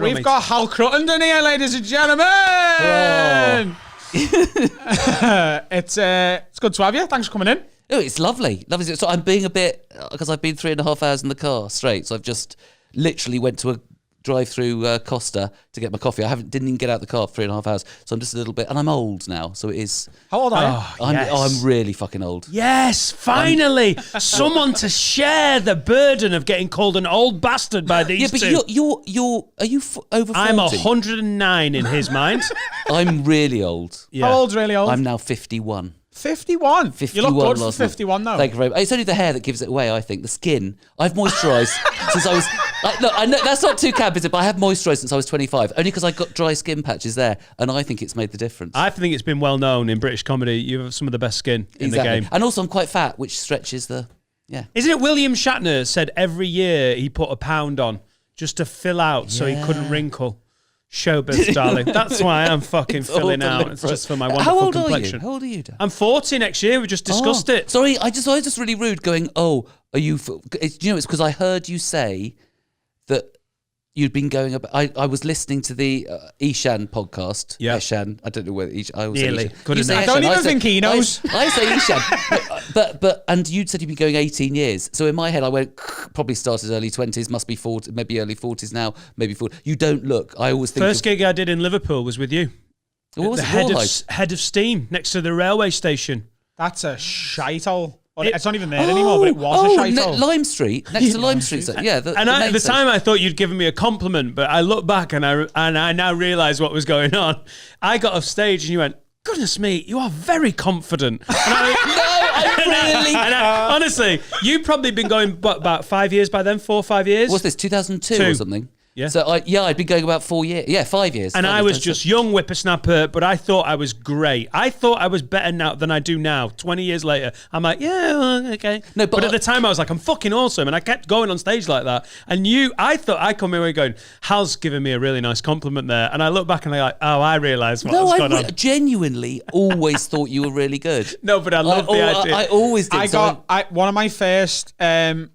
We've got Hal Cruttenden here, ladies and gentlemen. It's good to have you. Thanks for coming in. Oh, it's lovely. So I'm being a bit, because I've been 3.5 hours in the car straight. So I've just literally went to a drive-through Costa to get my coffee. Didn't even get out the car for 3.5 hours. So I'm just a little bit, and I'm old now. So it is. How old are you? I'm really fucking old. Yes, finally, someone to share the burden of getting called an old bastard by these two. Yeah, but you're are you over 40? I'm 109 in his mind. I'm really old. Yeah. How old's really old? I'm now 51. 51? You look good for 51 though. Thank you very much. It's only the hair that gives it away, I think. The skin. I've moisturised since I was... Look, I know that's not too camp, is it? But I have moisturised since I was 25. Only because I got dry skin patches there. And I think it's made the difference. I think it's been well known in British comedy. You have some of the best skin in the game. And also I'm quite fat, which stretches the... Yeah. Isn't it William Shatner said every year he put £1 on just to fill out so he couldn't wrinkle? Showbiz, darling. That's why I'm fucking filling out. It's just for my wonderful complexion. How old are you, Dan? I'm 40 next year. We just discussed it. Sorry, I was just really rude going, are you... It's because I heard you say that you'd been going up... I was listening to the Ishan podcast. Yeah. Ishan. I don't know whether Ishan... I Nearly. Good enough. I don't even think he knows. I say Ishan. And you'd said you'd been going 18 years. So in my head, I went, probably started early 20s, must be 40, maybe early 40s now, maybe 40. You don't look. I always think... First gig I did in Liverpool was with you. What was the head of steam next to the railway station. That's a shithole. It's not even there anymore, but it was a shithole. Lime Street, next to Lime Street. Yeah, at the time I thought you'd given me a compliment, but I look back and I now realise what was going on. I got off stage and you went, "Goodness me, you are very confident." And honestly, you've probably been going about 5 years by then, 4 or 5 years. What's this, 2002 or something? Yeah. So I'd been going about 4 years. Yeah, 5 years. And I was just young whippersnapper, but I thought I was great. I thought I was better now than I do now. 20 years later, I'm like, yeah, okay. No, but at the time I was like, I'm fucking awesome. And I kept going on stage like that. And I thought I come away going, Hal's giving me a really nice compliment there. And I look back and I'm like, oh, I realise what's going on. I genuinely always thought you were really good. No, but I love the idea. I always did. One of my first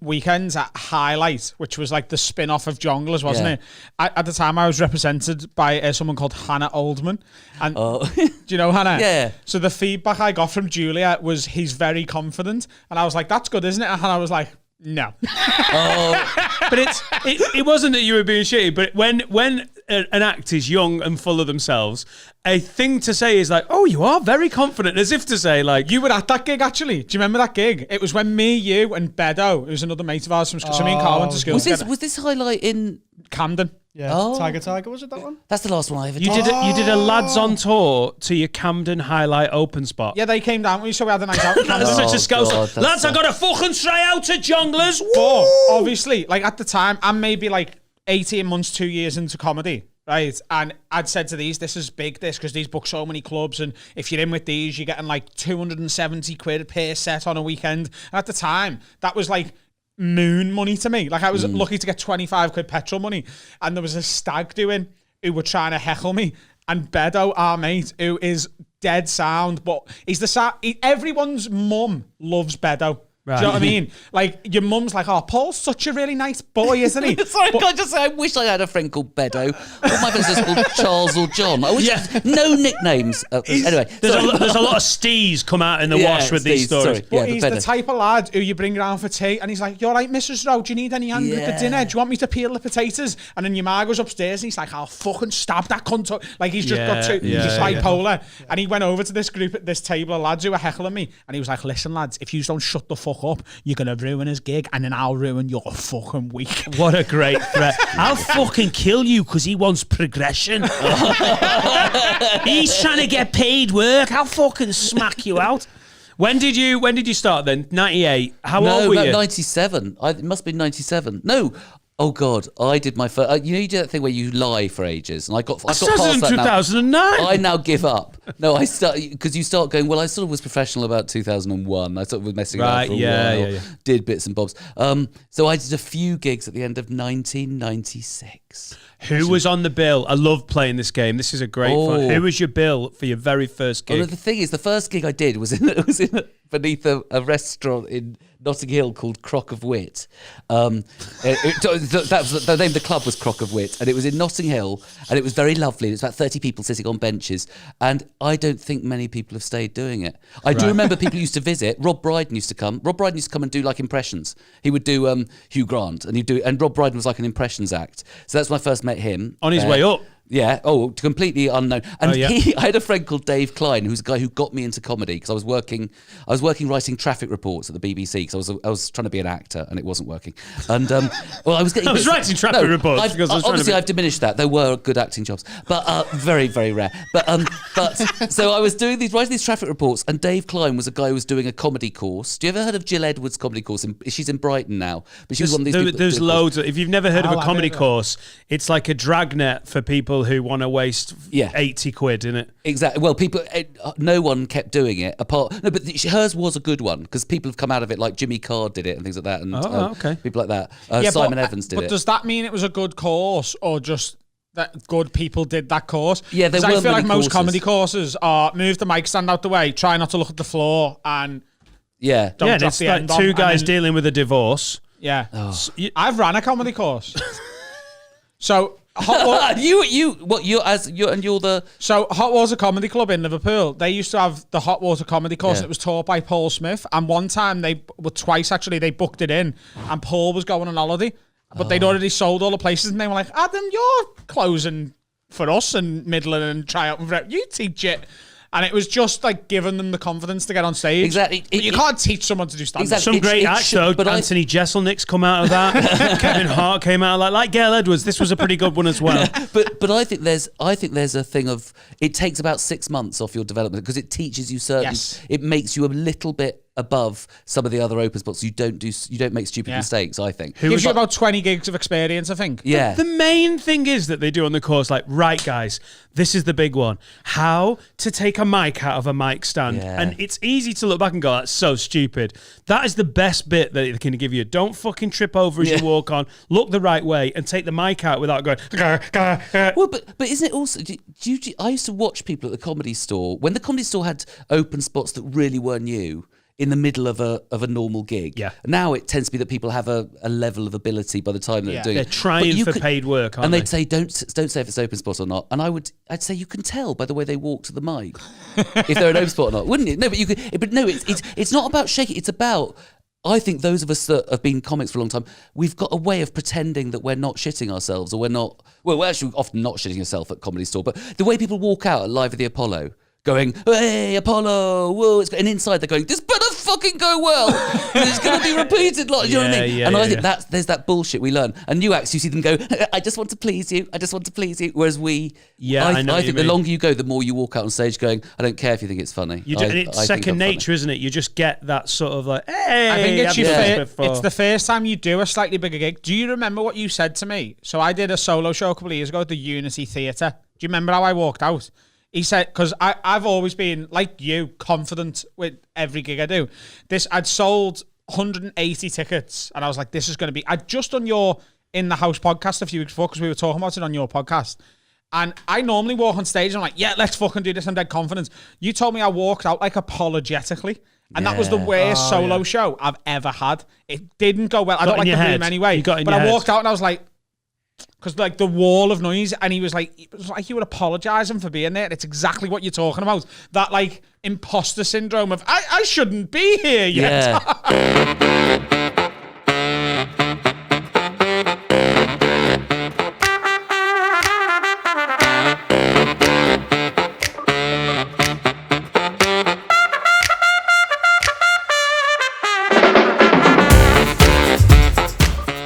weekends at Highlight, which was like the spin-off of Jongleurs, wasn't it? At the time, I was represented by someone called Hannah Oldman. And do you know Hannah? Yeah. So the feedback I got from Julia was, he's very confident. And I was like, that's good, isn't it? And Hannah was like, no. But it wasn't that you were being shitty, but when an act is young and full of themselves, a thing to say is like, oh, you are very confident, as if to say like... You were at that gig, actually. Do you remember that gig? It was when me, you, and Bedo, who's another mate of ours from school, so me and Carl went to school together. Was this Highlight in... Camden. Yeah, Tiger, was it that one? That's the last one I ever did. You did a lads on tour to your Camden Highlight open spot. Yeah, they came down with me, so we had a night out in Camden. That's such a scouser. Lads, I got to fucking try out to Jongleurs. But obviously, like at the time, I'm maybe like 18 months, 2 years into comedy. Right, and I'd said to this is big, because these book so many clubs, and if you're in with these, you're getting like 270 quid per set on a weekend. And at the time, that was like moon money to me. Like I was lucky to get 25 quid petrol money, and there was a stag doing who were trying to heckle me, and Bedo, our mate, who is dead sound, but everyone's mum loves Bedo. Right. Do you know what I mean? Like, your mum's like, oh, Paul's such a really nice boy, isn't he? Sorry, can I just say, I wish I had a friend called Bedo. All my friends are called Charles or John. I wish no nicknames. Anyway. There's a lot of stees come out in the wash with these stories. Sorry. But he's the type of lad who you bring around for tea, and he's like, you all right, Mrs. Rowe, do you need any hand with the dinner? Do you want me to peel the potatoes? And then your ma goes upstairs, and he's like, I'll fucking stab that cunt. Like, he's just got two, he's just bipolar. Yeah. And he went over to this group at this table of lads who were heckling me, and he was like, listen, lads, if you don't shut the fuck up, you're going to ruin his gig, and then I'll ruin your fucking week. What a great threat. I'll fucking kill you because he wants progression. He's trying to get paid work. I'll fucking smack you out. When did you start then? 98. How old were you? 97. It must be 97. No. Oh God, I did my first. You do that thing where you lie for ages, and I got past that. 2009. I now give up. No, I start because you start going. Well, I sort of was professional about 2001. I sort of was messing around for a while. Did bits and bobs. So I did a few gigs at the end of 1996. Who was on the bill? I love playing this game. This is a great fun. Who was your bill for your very first gig? Well, the thing is, the first gig I did was beneath a restaurant in Notting Hill called Crock of Wit. That was the name of the club was Crock of Wit, and it was in Notting Hill, and it was very lovely. It was about 30 people sitting on benches, and I don't think many people have stayed doing it. I do remember people used to visit. Rob Brydon used to come. Rob Brydon used to come and do like impressions. He would do Hugh Grant, and Rob Brydon was like an impressions act. So that's when I first met him. On his way up. Yeah. Oh, completely unknown. And I had a friend called Dave Klein, who's a guy who got me into comedy because I was working writing traffic reports at the BBC because I was trying to be an actor and it wasn't working. And well, I was getting. I was writing traffic reports. Obviously, I've diminished that. There were good acting jobs, but very, very rare. But so I was writing these traffic reports, and Dave Klein was a guy who was doing a comedy course. Do you ever heard of Jill Edwards' comedy course? She's in Brighton now, but she was one of these people. There's loads. If you've never heard of a comedy course, it's like a dragnet for people who want to waste 80 quid in it. Exactly. Well, no one kept doing it apart. No, but hers was a good one because people have come out of it, like Jimmy Card did it and things like that, and people like that. Simon Evans did it. But does that mean it was a good course, or just that good people did that course? Yeah, there were I feel like most courses. comedy courses are move the mic stand out the way, try not to look at the floor, and don't drop it's the like end two guys dealing with a divorce. Yeah, I've ran a comedy course, so. You're the Hot Water Comedy Club in Liverpool. They used to have the Hot Water Comedy course. And it was taught by Paul Smith. And one time they booked it in, and Paul was going on holiday, but they'd already sold all the places, and they were like, "Adam, you're closing for us and Midland and try out for you teach it." And it was just like giving them the confidence to get on stage. Exactly. But you can't teach someone to do stand-up. Exactly. Some great acts, though. Anthony Jeselnik's come out of that. Kevin Hart came out like Gail Edwards. This was a pretty good one as well. But I think there's a thing of it takes about 6 months off your development because it teaches you certain. Yes. It makes you a little bit above some of the other open spots. You don't make stupid mistakes. I think gives you about 20 gigs of experience. I think. Yeah. The main thing is that they do on the course, like, right, guys, this is the big one: how to take a mic out of a mic stand. Yeah. And it's easy to look back and go, "That's so stupid." That is the best bit that they can give you. Don't fucking trip over as you walk on. Look the right way and take the mic out without going. Well, but isn't it also? I used to watch people at the Comedy Store when the Comedy Store had open spots that really were new. In the middle of a normal gig. Yeah. Now it tends to be that people have a level of ability by the time that they're doing They're it. trying for paid work, aren't and they? they'd say, don't say if it's open spot or not. And I'd say you can tell by the way they walk to the mic if they're an open spot or not, wouldn't you? No, but you could. But no, it's not about shaking. It's about. I think those of us that have been comics for a long time, we've got a way of pretending that we're not shitting ourselves, or we're not. Well, we're actually often not shitting yourself at Comedy Store. But the way people walk out at Live at the Apollo. Going, hey, Apollo, whoa, and inside they're going, this better fucking go well. It's going to be repeated. Like, you know what I mean? And I think there's that bullshit we learn. And new acts, you see them go, I just want to please you. I just want to please you. Whereas I think the longer you go, the more you walk out on stage going, I don't care if you think it's funny. And it's second nature, isn't it? You just get that sort of like, hey. I think it's the first time you do a slightly bigger gig. Do you remember what you said to me? So I did a solo show a couple of years ago at the Unity Theatre. Do you remember how I walked out? He said, because I've always been, like you, confident with every gig I do. I'd sold 180 tickets, and I was like, this is going to be... I'd just done your In the House podcast a few weeks before, because we were talking about it on your podcast. And I normally walk on stage, and I'm like, yeah, let's fucking do this. I'm dead confident. You told me I walked out, like, apologetically. And that was the worst solo show I've ever had. It didn't go well. I don't like the room anyway. But I walked out, and I was like... Because like the wall of noise, and he was like, it was like you were apologising for being there. It's exactly what you're talking about. That like imposter syndrome of I shouldn't be here yet. Yeah.